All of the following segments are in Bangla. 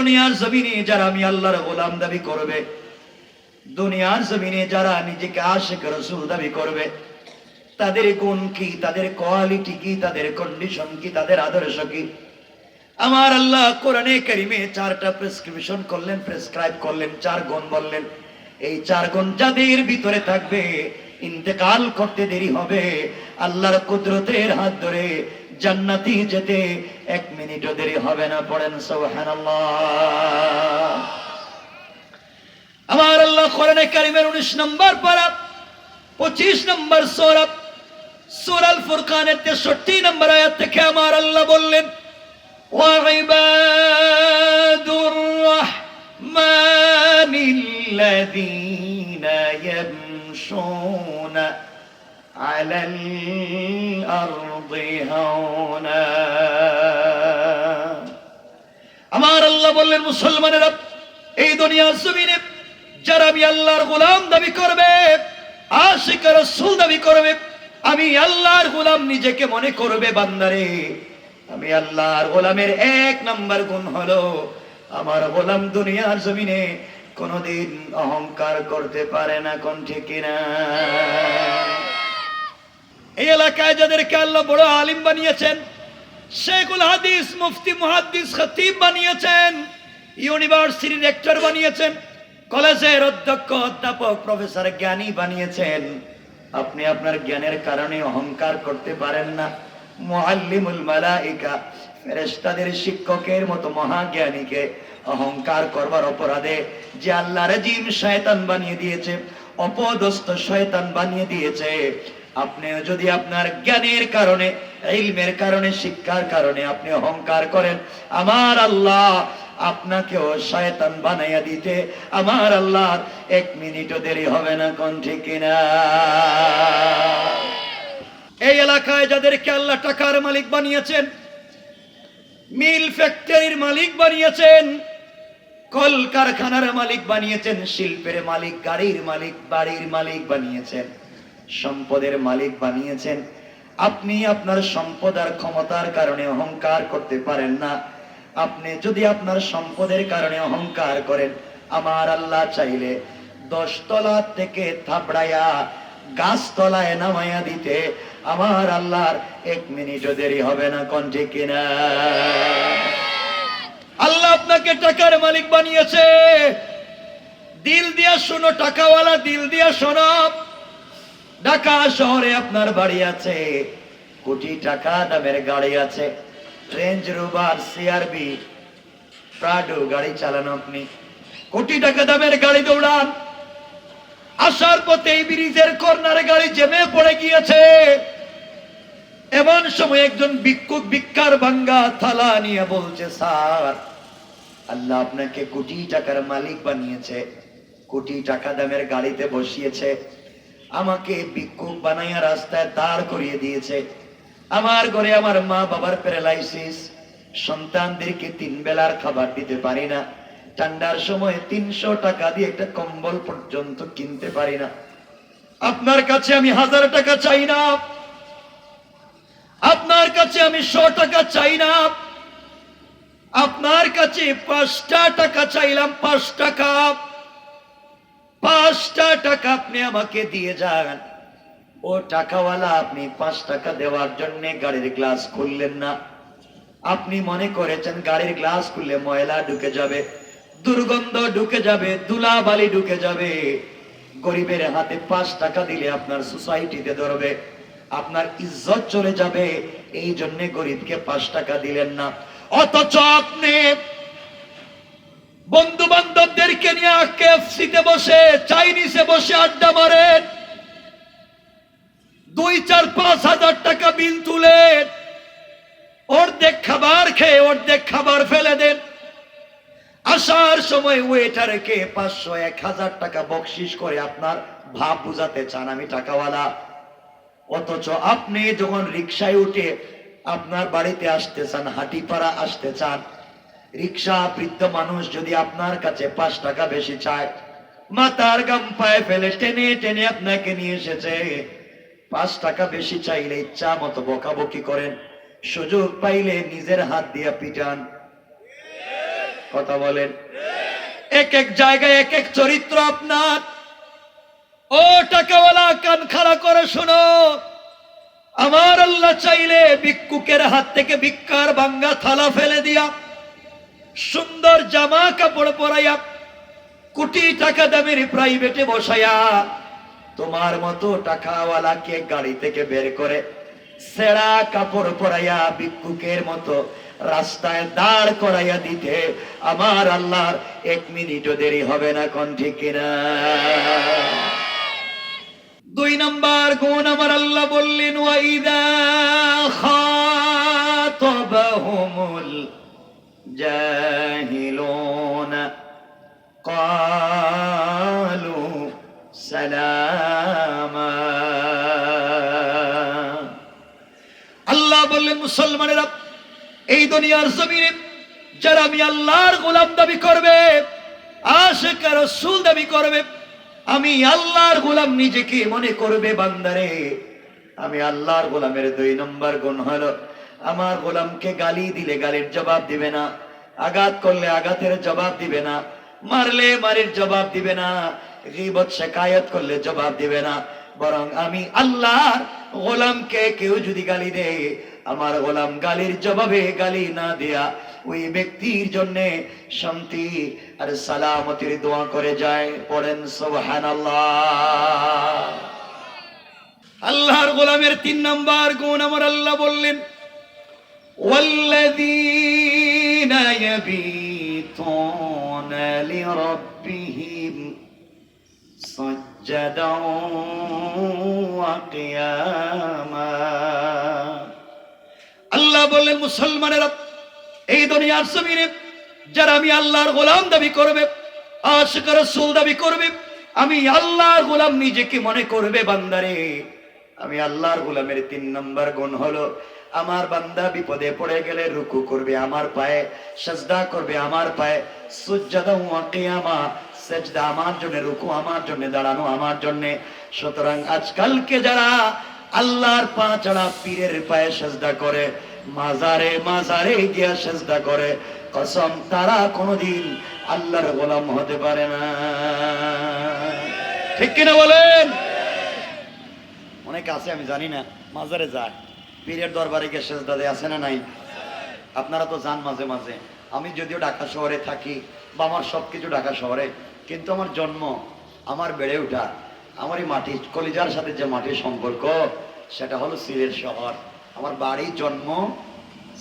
দুনিয়ার জমিনে যারা আমি আল্লাহর গোলাম দাবি করবে, দুনিয়ার জমিনে যারা নিজেকে আশিক রাসূল দাবি করবে, তাদের গুণ কি, তাদের কোয়ালিটি কি, তাদের কন্ডিশন কি, তাদের আদর্শ কি, আমার আল্লাহ কোরআনে কারিমে 4টা প্রেসক্রিপশন করলেন, প্রেসক্রাইব করলেন, 4 গুণ বললেন। এই 4 গুণ যাদের ভিতরে থাকবে, ইন্তেকাল করতে দেরি হবে আল্লাহর কুদরতের হাত ধরে জান্নাতি যেতে 1 মিনিটও দেরি হবে না। পড়েন সুবহানাল্লাহ। আমার আল্লাহ কোরআনে কারিমের 19 নম্বর পারা 25 নম্বর সূরা সূরা আল ফুরকানের 63 নম্বর আয়াত থেকে আমার আল্লাহ বললেন, وعباد الرحمن الذين يمشون على الأرض هونا। আমার আল্লাহ বললেন, মুসলমানেরা এই দুনিয়ার জমিনে যারা আমি আল্লাহর গোলাম দাবি করবে, আশিক রাসূল দাবি করবে, আমি আল্লাহর গোলাম নিজেকে মনে করবে, বান্দারে আমি আল্লাহর গোলামের 1 নম্বর গুণ হলো আমার গোলাম দুনিয়ার জমিনে কোনদিন অহংকার করতে পারে না। কোন ঠিক কিনা? এই এলাকায় যাদেরকে আল্লাহ বড় আলিম বানিয়েছেন, শেখুল হাদিস, মুফতি, মুহাদ্দিস, খতিব বানিয়েছেন, ইউনিভার্সিটির রেক্টর বানিয়েছেন, কলেজের অধ্যক্ষ, অধ্যাপক, প্রফেসর, জ্ঞানী বানিয়েছেন, আপনি আপনার জ্ঞানের কারণে অহংকার করতে পারেন না। মুআল্লিমুল মালাইকা, ফেরেশতাদের শিক্ষকের মতো মহাজ্ঞানীকে অহংকার করবার অপরাধে যে আল্লাহর জিম শয়তান বানিয়ে দিয়েছে, অপদস্থ শয়তান বানিয়ে দিয়েছে, আপনি যদি আপনার জ্ঞানের কারণে, ইলমের কারণে, শিক্ষার কারণে আপনি অহংকার করেন, আমার আল্লাহ আপনাকেও শয়তান বানাইয়া দিতে আমার আল্লাহর 1 মিনিটও দেরি হবে না। কোন ঠিক কিনা? এই এলাকায় যাদেরকে আল্লাহ টাকার মালিক বানিয়েছেন, মিল ফ্যাক্টরির মালিক বানিয়েছেন, কল কারখানার মালিক বানিয়েছেন, শিল্পের মালিক, গাড়ির মালিক, বাড়ির মালিক বানিয়েছেন, সম্পদের মালিক বানিয়েছেন, আপনি আপনার সম্পদ আর ক্ষমতার কারণে অহংকার করতে পারেন না। আপনি যদি আপনার সম্পদের কারণে অহংকার করেন, আমার আল্লাহ চাইলে 10 তলা থেকে থাপড়াইয়া গাছতলায় নামাইয়া দিতে আমার আল্লাহর 1 মিনিটও দেরি হবে না। কোন ঠিক কিনা? আল্লাহ আপনাকে টাকার মালিক বানিয়েছে। দিল দিয়া শোনো, টাকাওয়ালা, দিল দিয়া শোনো, ঢাকা শহরে আপনার বাড়ি আছে, কোটি টাকা দামের গাড়ি আছে, রেঞ্জ রোভার, সিআরবি, প্রাডো গাড়ি চালান আপনি, কোটি টাকা দামের গাড়ি দৌড়ান, আসার পথে এই ব্রিজের কর্নারে গাড়ি জ্যামে পড়ে গিয়েছে, এমন সময় একজন ভিক্ষুক ভিক্ষার ভাঙ্গা থালা নিয়ে বলছে, স্যার আল্লাহ আপনাকে কোটি টাকার মালিক বানিয়েছে, কোটি টাকা দামের গাড়িতে বসিয়েছে, আমাকে ভিক্ষুক বানাইয়া রাস্তায় দাঁড় করিয়ে দিয়েছে, আমার ঘরে আমার মা বাবার প্যারালাইসিস, সন্তানদেরকে 3 বেলার খাবার দিতে পারি না, ঠান্ডার সময় 300 টাকা দিয়ে একটা কম্বল পর্যন্ত কিনতে পারি না, আপনার কাছে আমি 1000 টাকা চাই না, আপনার কাছে আমি 100 টাকা চাই না, আপনার কাছে 5টা টাকা চাইলাম, 5 টাকা, 5টা টাকা আপনি আমাকে দিয়ে যান। ও টাকাওয়ালা, আপনি 5 টাকা দেওয়ার জন্য গাড়ির গ্লাস খুললেন না, আপনি মনে করেছেন গাড়ির গ্লাস খুললে ময়লা ঢুকে যাবে, দুর্গন্ধ ঢুকে যাবে, ধুলাবালি ঢুকে যাবে, গরিবের হাতে 5 টাকা দিলে আপনার সোসাইটিতে ধরবে, আপনার ইজ্জত চলে যাবে, এই জন্য গরিবকে 5 টাকা দিলেন না। অথচ আপনি বন্ধু বান্ধবদেরকে নিয়ে কেএফসিতে বসে, চাইনিজে বসে আড্ডা মারেন, 2, 4, 5 হাজার টাকা বিল তুলে অর্ধেক খাবার খেয়ে অর্ধেক খাবার ফেলে দেন, আসার সময় ওয়েটারকে 500, 1000 টাকা বকশিশ করে আপনার ভাব বুঝাতে চান আমি টাকাওয়ালা। অথচ আপনি যখন রিকশায় উঠে আপনার বাড়িতে আসতে চান, হাটিপাড়া আসতে চান, রিকশা বৃদ্ধ মানুষ যদি আপনার কাছে 5 টাকা বেশি চায়, মাথার গাম পায়ে ফেলে টেনে টেনে আপনাকে নিয়ে এসেছে, 5 টাকা বেশি চাইলে ইচ্ছা মতো বকাবকি করেন, সুযোগ পাইলে নিজের হাত দিয়ে পিটান। কথা বলেন। এক এক জায়গায় এক এক চরিত্র আপনার। ও টাকাওয়ালা, কান খাড়া করে শোনো, আমার আল্লাহ চাইলে ভিক্ষুকের হাত থেকে ভিক্ষার ভাঙ্গা থালা ফেলে দিয়া, সুন্দর জামা কাপড় পরাইয়া, কোটি টাকা দামের প্রাইভেটে বসাইয়া, তোমার মতো টাকাওয়ালাকে গাড়ি থেকে বের করে সেরা কাপড় পরাইয়া ভিক্ষুকের মতো রাস্তায় দাঁড় করাইয়া দিতে আমার আল্লাহর 1 মিনিটও দেরি হবে না। কোন ঠিক কিনা? 2 নম্বর গুণ আমার আল্লাহ বললেন, ওয়াইদা খাতাবাহুমুল জাহিলুন ক্বালু সালামা। আল্লাহ বললেন, মুসলমানেরা, এই দুনিয়ার জমিনে যারা আমি আল্লাহর গোলাম দাবি করবে, আশিক রাসূল দাবি করবে, আমি আল্লাহর গোলাম নিজেকে মনে করবে, বান্দারে আমি আল্লাহর গোলামের 2 নম্বর গুণ হলো, আমার গোলামকে গালি দিলে গালির জবাব দিবে না, আঘাত করলে আঘাতের জবাব দিবে না, মারলে মারির জবাব দিবে না, গীবত শিকায়ত করলে জবাব দিবে না, বরং আমি আল্লাহর গোলামকে কেউ যদি গালি দেয়, আমার গোলাম গালির জবাবে গালি না দেয়া ওই ব্যক্তির জন্য শান্তি আর সালামতির দোয়া করে যায়। পড়েন সুবহানাল্লাহ। আল্লাহর গোলামের 3 নম্বর গুণ আমার আল্লাহ বললেন, ওয়াল্লাযীনা ইয়াবিতুনা লিরাব্বিহিম সাজ্জাদান ওয়া কিয়ামা। আল্লাহ বললেন, মুসলমানেরা, এই দুনিয়ার জমিনে যারা আমি আল্লাহর গোলাম দাবি করবে, আশিক রাসূল দাবি করবে, আমি আল্লাহর গোলাম নিজেকে মনে করবে, বান্দারে আমি আল্লাহর গোলামের 3 নম্বর গুণ হলো, আমার বান্দা বিপদে পড়ে গেলে রুকু করবে আমার পায়ে, সিজদা করবে আমার পায়ে, সুজদা ওয়া কিয়ামা, সিজদা আমার জন্য, রুকু আমার জন্য, দাঁড়ানো আমার জন্য। সুতরাং আজকালকে যারা আল্লাহর পা ছাড়া পীরের পায়ে সিজদা করে, মাজারে মাজারে গিয়া সিজদা করে, কসম তারা কোনোদিন আল্লাহর গোলাম হতে পারে না। ঠিক কিনা বলেন? অনেকে আছে আমি জানি না, মাজারে যায়, পীরের দরবারে গিয়ে সিজদা দেয়, আছে না নাই? আপনারা তো যান মাঝে মাঝে। আমি যদিও ঢাকা শহরে থাকি, বা আমার সবকিছু ঢাকা শহরে, কিন্তু আমার জন্ম, আমার বেড়ে ওঠা, আমার এই মাটি, কলিজার সাথে যে মাটির সম্পর্ক, সেটা হলো সিলেট শহর। আমার বাড়ি জন্ম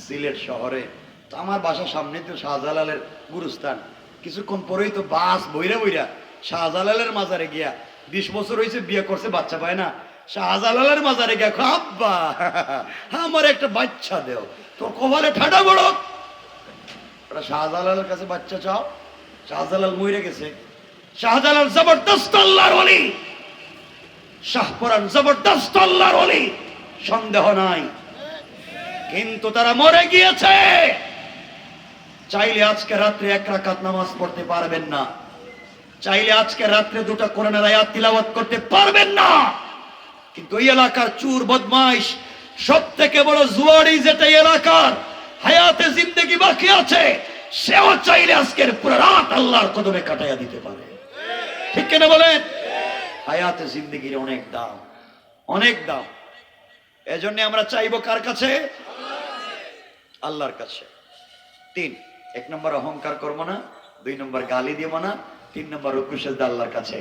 সিলেট শহরে। তো আমার বাসার সামনে তো শাহজালালের গুরুস্থান। কিছুক্ষণ পরেই তো বাস বইরা বইরা শাহজালালের মাজারে গিয়া, 20 বছর হয়েছে বিয়ে করছে, বাচ্চা পায় না, শাহজালালের মাজারে গিয়া, আব্বা আমার একটা বাচ্চা দেও, তোর কপালে ঠাডা বড়। শাহজালালের কাছে বাচ্চা চাও, শাহজালাল মরে গেছে। শাহজালাল জবরদস্ত আল্লাহর ওলি, শাহপরান জবরদস্ত আল্লাহর ওলি, সন্দেহ নাই, কিন্তু তারা মরে গিয়েছে। চাইলে আজকে রাত্রে 1 রাকাত নামাজ পড়তে পারবেন না, চাইলে আজকে রাত্রে 2টা কোরআনের আয়াত তিলাওয়াত করতে পারবেন না, কিন্তু এই এলাকার চুর বদমাইশ, সব থেকে বড় জুয়ারি যেটা এলাকার হায়াতে জিন্দেগি বাকি আছে, সেও চাইলে আজকের পুরো রাত আল্লাহর কদমে কাটাইয়া দিতে পারে। ঠিক কিনা বলেন? হায়াতে জিন্দেগির অনেক দাম, অনেক দাম। এজন্য আমরা চাইবো কার কাছে? আল্লাহর কাছে। 1 নম্বর অহংকার করবো না, 2 নম্বর গালি দিব না, 3 নম্বর রুকু সিজদা আল্লাহর কাছে।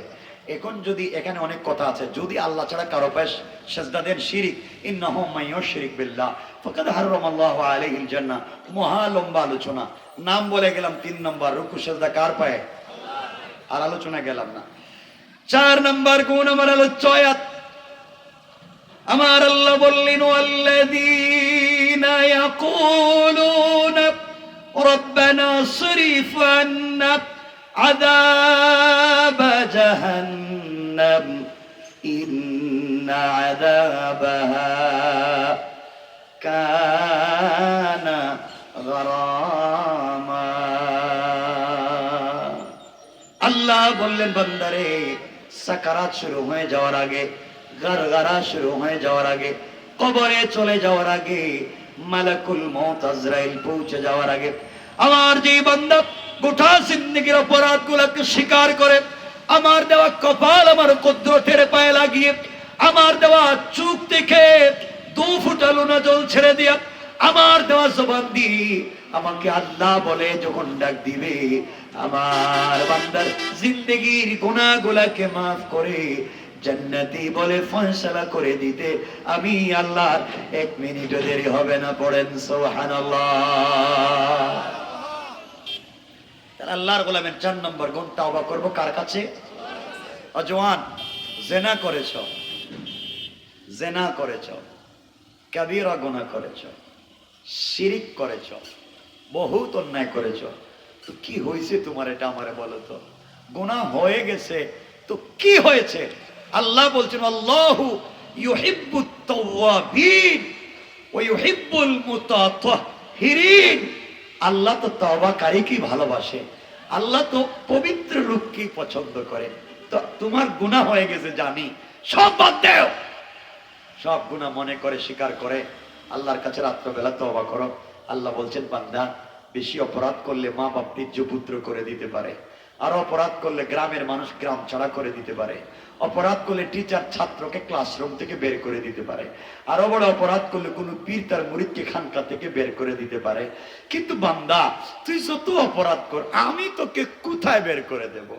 এখন যদি এখানে অনেক কথা আছে, যদি আল্লাহ ছাড়া কারো পায়ে সিজদা দেন, শিরিক, ইন্নাহু মাইয়ুশরিক বিল্লাহ ফাকাদ হারামাল্লাহু আলাইহিল জান্নাহ, মহা লম্বা আলোচনা। নাম বলে গেলাম 3 নম্বর, রুকু সিজদা কার পায়ে? আর আলোচনা গেলাম না। 4 নম্বর গুণ আমার আলোচনা, আমার আল্লাহ বললেন, ওয়াল্লাযীনা ইয়াকুলুনা রাব্বানা সরিফ আন্না আযাব জাহান্নাম ইন্না আযাবাহা কানা গারামা। আল্লাহ বললেন, বান্দারে সাকারাত শুরু হয়ে যাওয়ার আগে, গারগারা শুরু হয়ে যাওয়ার আগে, কবরে চলে যাওয়ার আগে, মালাকুল মউত আজরাইল পৌঁছে যাওয়ার আগে, আমার যে বান্দা গোটা জিন্দেগির অপরাধগুলোকে স্বীকার করে আমার দেওয়া কপাল আমার কুদরতের পায়ে লাগিয়ে আমার দেওয়া চোখ থেকে 2 ফোঁটা লোনা জল ছেড়ে দিয়া আমার দেওয়া জবান দিয়ে আমাকে আল্লাহ বলে যখন ডাক দিবে, আমার বান্দার জিন্দেগির গুনাহগুলোকে মাফ করে জান্নাতি বলে ফয়সালা করে দিতে আমি আল্লাহ 1 মিনিটও দেরি হবে না। পড়েন সুবহানাল্লাহ। তাহলে আল্লাহর গোলামের 4 নম্বর গুণ, তওবা করব কার কাছে? অজওয়ান, জেনা করেছ, জেনা করেছ, কাবীরা গুনাহ করেছ, শিরিক করেছ, বহুত অন্যায় করেছ, তো কি হয়েছে তোমার? এটা আমারে বলো তো। গুনাহ হয়ে গেছে তো কি হয়েছে? আল্লাহ বলছেন আল্লাহু ইউহিব্বুত তাওয়াবিন ওয়া ইউহিব্বুল মুতাতাহহিরিন। আল্লাহ তো তওবাকারীকে ভালোবাসে, আল্লাহ তো পবিত্র লোককে পছন্দ করে। তো তোমার গুনাহ হয়ে গেছে জানি, সব বাদ দাও, সব গুনাহ মনে করে স্বীকার করে আল্লাহর কাছে রাত্রবেলা তওবা করো। আল্লাহ বলছেন বান্দা, বেশি অপরাধ করলে মা বাপ ত্যায্য পুত্র করে দিতে পারে, আর অপরাধ করলে গ্রামের মানুষ গ্রাম ছাড়া করে দিতে পারে, অপরাধ করলে টিচার ছাত্রকে ক্লাসরুম থেকে বের করে দিতে পারে, আরো বড় অপরাধ করলে কোনো পীর তার মুরিদকে খানকা থেকে বের করে দিতে পারে। কিন্তু বান্দা, তুই যত অপরাধ কর, আমি তোকে কোথায় বের করে দেব?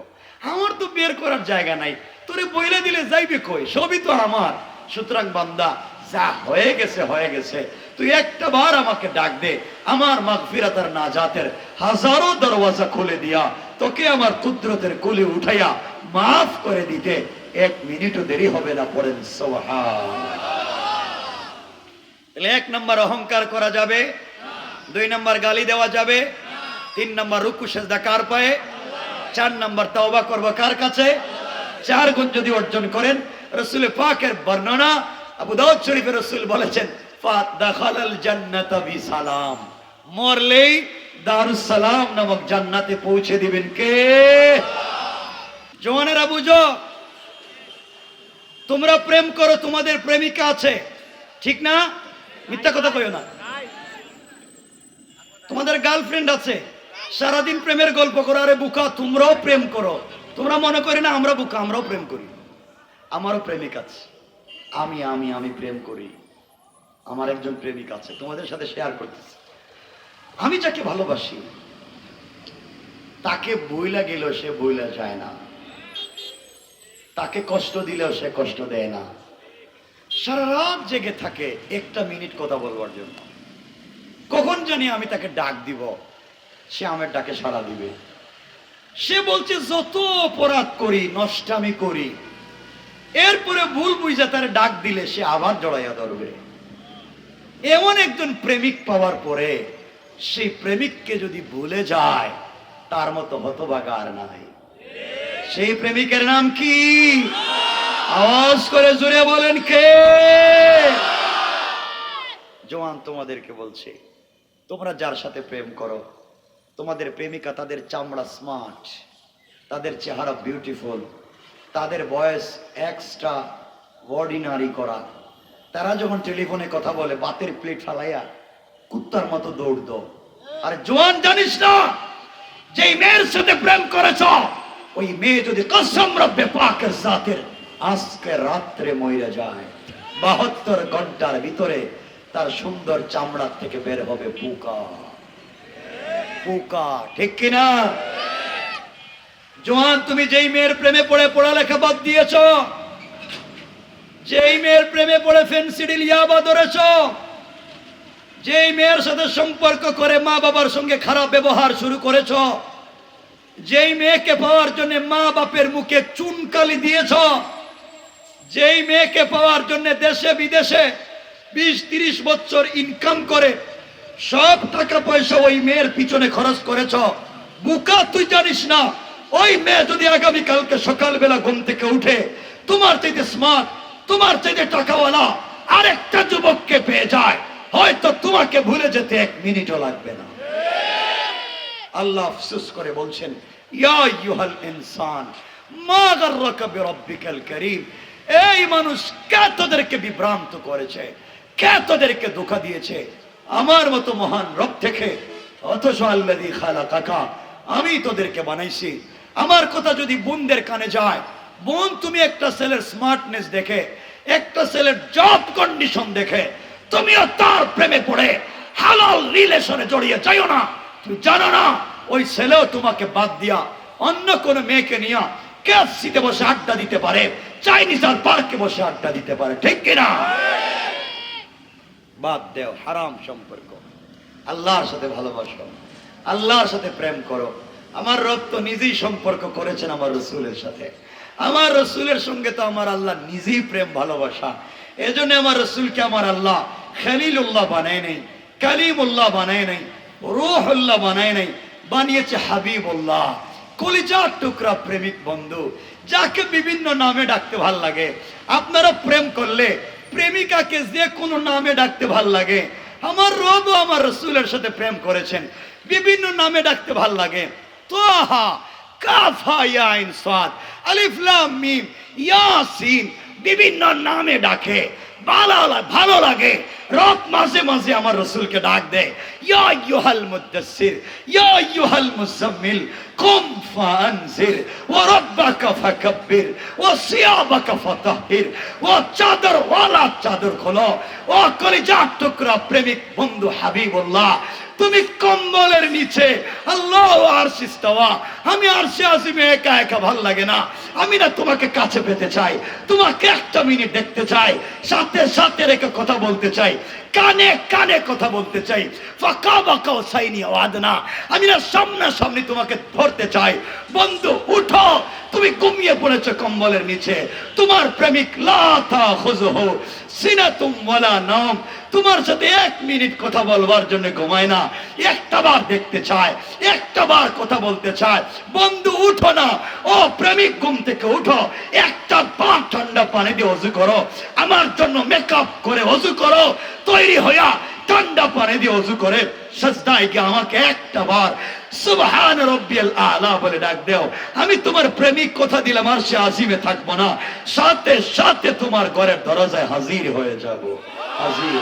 আমার তো বের করার জায়গা নাই, তোরে বইলে দিলে যাইবে কই? সবই তো আমার। সুতরাং বান্দা, যা হয়ে গেছে হয়ে গেছে, তুই একটা বার আমাকে ডাক দে, আমার মাগফিরাত আর নাজাতের হাজারো দরওয়াজা খুলে দিয়া তোকে আমার কুদরতের কোলে উঠাইয়া মাফ করে দিতে 1 মিনিটও দেরি হবে না। পড়েন সুবহানাল্লাহ। 1 নম্বর অহংকার করা যাবে, 2 নম্বর গালি দেওয়া যাবে, 3 নম্বর রুকু সিজদা কার পায়ে, 4 নম্বর তওবা করব কার কাছে? 4 গুণ যদি অর্জন করেন, রাসূল পাকের বর্ণনা আবু দাউদ শরীফে রাসূল বলেছেন ফাদাখালাল জান্নাতা বিসালাম, মরলেই দারুস সালাম নামক জান্নাতে পৌঁছে দিবেন কে? জওয়ানেরা বুঝো, তোমরা প্রেম করো, তোমাদের প্রেমিকা আছে, ঠিক না? মিথ্যা কথা কইও না। তোমাদের গার্লফ্রেন্ড আছে, সারাদিন প্রেমের গল্প করো। আরে বুকা, তোমরাও প্রেম করো। তোমরা মনে করি না আমরা বুকা, আমরাও প্রেম করি। আমারও প্রেমিক আছে, আমি প্রেম করি। আমার একজন প্রেমিক আছে, তোমাদের সাথে শেয়ার করতেছি। আমি যাকে ভালোবাসি তাকে বইলা গেলেও সে বইলা যায় না, তাকে কষ্ট দিলেও সে কষ্ট দেয় না। সারা রাত জেগে থাকে 1টা মিনিট কথা বলবার জন্য। কখন জানি আমি তাকে ডাক দিব, সে আমার ডাকে সাড়া দিবে। সে বলছে যত অপরাধ করি, নষ্টামি করি, এরপরে ভুল বুঝা তার ডাক দিলে সে আবার জড়াইয়া ধরবে। এমন একজন প্রেমিক পাওয়ার পরে সেই প্রেমিককে যদি ভুলে যায়, তার মতো হতভাগা আর নাই। সেই প্রেমিকের নাম কি? আওয়াজ করে জোরে বলেন কে? জওয়ান, তোমাদেরকে বলছে, তোমরা যার সাথে প্রেম করো, তোমাদের প্রেমিকা, তাদের চামড়া স্মার্ট, তাদের চেহারা বিউটিফুল, তাদের বয়স এক্সট্রা অর্ডিনারি করা, তারা যখন টেলিফোনে কথা বলে বাতের প্লেট ফালাইয়া কুত্তার মতো দৌড় দাও। আর জওয়ান, জানিস না যেই মেয়ের সাথে প্রেম করেছ, ওই মেয়ে যদি কসম রব্বে পাকের জাতের আজকে রাত্রে মইরা যায়, 72 ঘন্টার ভিতরে তার সুন্দর চামড়া থেকে বের হবে পোকা। পোকা, ঠিক কিনা? জওয়ান, তুমি যেই মেয়ের প্রেমে পড়ে পড়ালেখা বাদ দিয়েছ, যেই মেয়ের প্রেমে পড়ে ফেন্সিডিল ইয়াবা ধরেছ, যেই মেয়ের সাথে সম্পর্ক করে মা বাবার সঙ্গে খারাপ ব্যবহার শুরু করেছ, যেই মেয়েকে পাওয়ার জন্য মা বাপের মুখে চুনকালি দিয়েছ, যেই মেয়েকে পাওয়ার জন্য দেশে বিদেশে 20-30 বছর ইনকাম করে সব টাকা পয়সা ওই মেয়ের পিছনে খরচ করেছ, বুকা তুই জানিস না ওই মেয়ে যদি আগামী কালকে সকালবেলা ঘুম থেকে উঠে তোমার চাইতে স্মার্ট, তোমার চাইতে টাকাওয়ালা আরেকটা যুবককে পেয়ে যায়, হয়তো তোমাকে ভুলে যেতে 1 মিনিটও লাগবে না। আল্লাহ আফসোস করে বলছেন, ইয়া আইয়ুহাল ইনসান মা গাররাকা বিরাব্বিকাল কারীম, এই মানুষ কে তোদেরকে বিভ্রান্ত করেছে, কে তোদেরকে ধোঁকা দিয়েছে আমার মতো মহান রব থেকে? অথচ আল্লাযী খালাকাকা আমি তোদেরকে বানাইছি। আমার কথা যদি বোনদের কানে যায়, বোন তুমি একটা ছেলের স্মার্টনেস দেখে, একটা ছেলের জব কন্ডিশন দেখে তুমিও তার প্রেমে পড়ে হালাল রিলেশনে জড়িয়ে যাইও না। তুমি জানো না ওই ছেলেও তোমাকে বাদ দিয়া অন্য কোন মেয়েকে নিয়ে ক্যাফসিতে বসে আড্ডা দিতে পারে, চাইনিজ আর পার্কে বসে আড্ডা দিতে পারে, ঠিক কিনা? বাদ দেও হারাম সম্পর্ক, আল্লাহর সাথে ভালোবাসো, আল্লাহর সাথে প্রেম করো। আমার রব তো নিজেই সম্পর্ক করেছেন আমার রসুলের সাথে। আমার রসুলের সঙ্গে তো আমার আল্লাহ নিজেই প্রেম ভালোবাসা। এজন্য আমার রসুলকে আমার আল্লাহ খলিলুল্লাহ বানায় নাই, কালিমুল্লাহ বানায় নাই, রূহুল্লাহ বানায় নাই, বানিয়েছে হাবিবুল্লাহ, কলিজার টুকরা প্রেমিক বন্ধু, যাকে বিভিন্ন নামে ডাকতে ভাল লাগে। আপনারা প্রেম করলে প্রেমিকাকে যে কোনো নামে ডাকতে ভাল লাগে। আমার রব আমার রসুলের সাথে প্রেম করেছেন, বিভিন্ন নামে ডাকতে ভাল লাগে। তাহা কাফা ইয়া আইন সাদ আলিফ লাম মিম ইয়াসিন, বিভিন্ন নামে ডাকে, ভালো লাগে। রব মাঝে মাঝে আমার রসুলকে ডাক দেয়, ইয়া আইয়ুহাল মুদাসসির ইয়া আইয়ুহাল মুজাম্মিল কুম ফানজির ওয়া রাব্বাকা ফাকাব্বির ওয়া সিয়াবাকা ফাতাহহির, ও চাদর ওয়ালা চাদর খোলো। ও কলিজার টুকরা প্রেমিক বন্ধু হাবিবুল্লাহ, তুমি কম্বলের নিচে, আল্লাহ আরশে ইস্তাওয়া, আমি আরশে আজিমে একা একা ভাল লাগে না। আমি না তোমাকে কাছে পেতে চাই, তোমাকে একটা মিনিট দেখতে চাই, সাথে সাথে রেখে কথা বলতে চাই, কানে কানে কথা বলতে চাই। ফাঁকা বাঁকা সাইনি আদনা, আমি না সামনাসামনি তোমাকে ধরতে চাই। বন্ধু উঠো, তুমি ঘুমিয়ে পড়েছো কম্বলের নিচে, তোমার প্রেমিক লা তাখুযুহু সিনাতুম ওয়ালা নাওম, তোমার সাথে এক মিনিট কথা বলবার জন্য ঘুমায় না, একটা বার দেখতে চায়, একটা বার কথা বলতে চায়। বন্ধু উঠো না, ও প্রেমিক ঘুম থেকে উঠো, একটা বার ঠান্ডা পানি দিয়ে ওযু করো, আমার জন্য মেকআপ করে ওযু করো, তৈরি হইয়া ঠান্ডা পানি দিয়ে ওযু করে সাজদায় গিয়ে আমাকে একটা বার সুবহান রাব্বিয়াল আলা বলে ডাক দাও। আমি তোমার প্রেমিক কথা দিলাম আরশে আজিমে থাকবো না, সাথে সাথে তোমার ঘরের দরজায় হাজির হয়ে যাব, হাজির।